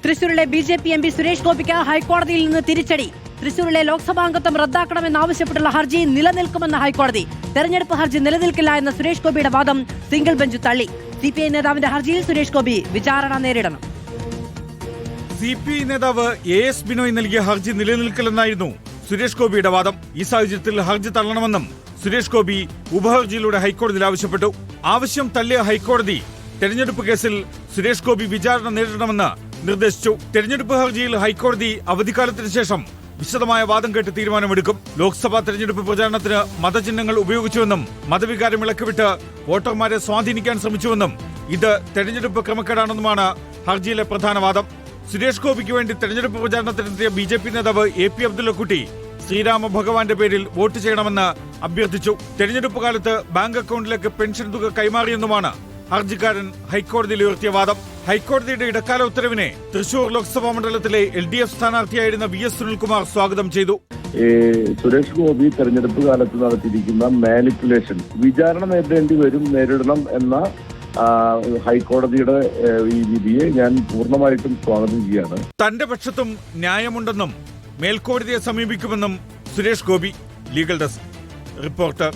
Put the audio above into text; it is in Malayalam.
തൃശൂരിലെ ബിജെപി എംപി സുരേഷ് ഗോപിക്ക് ഹൈക്കോടതിയിൽ നിന്ന് തിരിച്ചടി. തൃശൂരിലെ ലോക്സഭാംഗത്വം റദ്ദാക്കണമെന്നാവശ്യപ്പെട്ടുള്ള ഹർജി നിലനിൽക്കുമെന്ന് ഹൈക്കോടതി. തെരഞ്ഞെടുപ്പ് ഹർജി നിലനിൽക്കില്ല എന്ന സുരേഷ് ഗോപിയുടെ വാദം സിംഗിൾ ബെഞ്ച് തള്ളി. സിപിഐ നേതാവിന്റെ ഹർജിയിൽ സുരേഷ് ഗോപി വിചാരണ നേരിടണം. സിപിഐ നേതാവ് AS ബിനോയ് നൽകിയ ഹർജി നിലനിൽക്കില്ലെന്നായിരുന്നു സുരേഷ് ഗോപിയുടെ വാദം. ഈ സാഹചര്യത്തിൽ ഹർജി തള്ളണമെന്നും സുരേഷ് ഗോപി ഉപഹർജിയിലൂടെ ഹൈക്കോടതിയിൽ ആവശ്യപ്പെട്ടു. ആവശ്യം തള്ളിയ ഹൈക്കോടതി തെരഞ്ഞെടുപ്പ് കേസിൽ സുരേഷ് ഗോപി വിചാരണ നേരിടണമെന്ന് നിർദ്ദേശിച്ചു. തെരഞ്ഞെടുപ്പ് ഹർജിയിൽ ഹൈക്കോടതി അവധിക്കാലത്തിന് ശേഷം വിശദമായ വാദം കേട്ട് തീരുമാനമെടുക്കും. ലോക്സഭാ തെരഞ്ഞെടുപ്പ് പ്രചാരണത്തിന് മതചിഹ്നങ്ങൾ ഉപയോഗിച്ചുവെന്നും മതവികാരം ഇളക്കിവിട്ട് വോട്ടർമാരെ സ്വാധീനിക്കാൻ ശ്രമിച്ചുവെന്നും ഇത് തെരഞ്ഞെടുപ്പ് ക്രമക്കേടാണെന്നുമാണ് ഹർജിയിലെ പ്രധാന വാദം. സുരേഷ് ഗോപിക്ക് വേണ്ടി തെരഞ്ഞെടുപ്പ് പ്രചാരണത്തിനെത്തിയ BJP നേതാവ് AP അബ്ദുള്ളക്കുട്ടി ശ്രീരാമ ഭഗവാന്റെ പേരിൽ വോട്ട് ചെയ്യണമെന്ന് അഭ്യർത്ഥിച്ചു. തെരഞ്ഞെടുപ്പ് കാലത്ത് ബാങ്ക് അക്കൗണ്ടിലേക്ക് പെൻഷൻ തുക കൈമാറിയെന്നുമാണ് ഹർജിക്കാരൻ ഹൈക്കോടതിയിൽ ഉയർത്തിയ വാദം. ഹൈക്കോടതിയുടെ ഇടക്കാല ഉത്തരവിനെ തൃശൂർ ലോക്സഭാ മണ്ഡലത്തിലെ LDF സ്ഥാനാർത്ഥിയായിരുന്ന VS സുനിൽകുമാർ സ്വാഗതം ചെയ്തു. സുരേഷ് ഗോപി തെരഞ്ഞെടുപ്പ് കാലത്ത് നടത്തിയിരിക്കുന്ന മാനിപ്പുലേഷൻ വിചാരണ നേരിടണം എന്ന ഹൈക്കോടതിയുടെ ഈ വിധിയെ ഞാൻ പൂർണ്ണമായിട്ടും സ്വാഗതം ചെയ്യാണ്. തന്റെ പക്ഷത്തും ന്യായമുണ്ടെന്നും മേൽക്കോടതിയെ സമീപിക്കുമെന്നും Suresh Gopi. Legal desk reporter.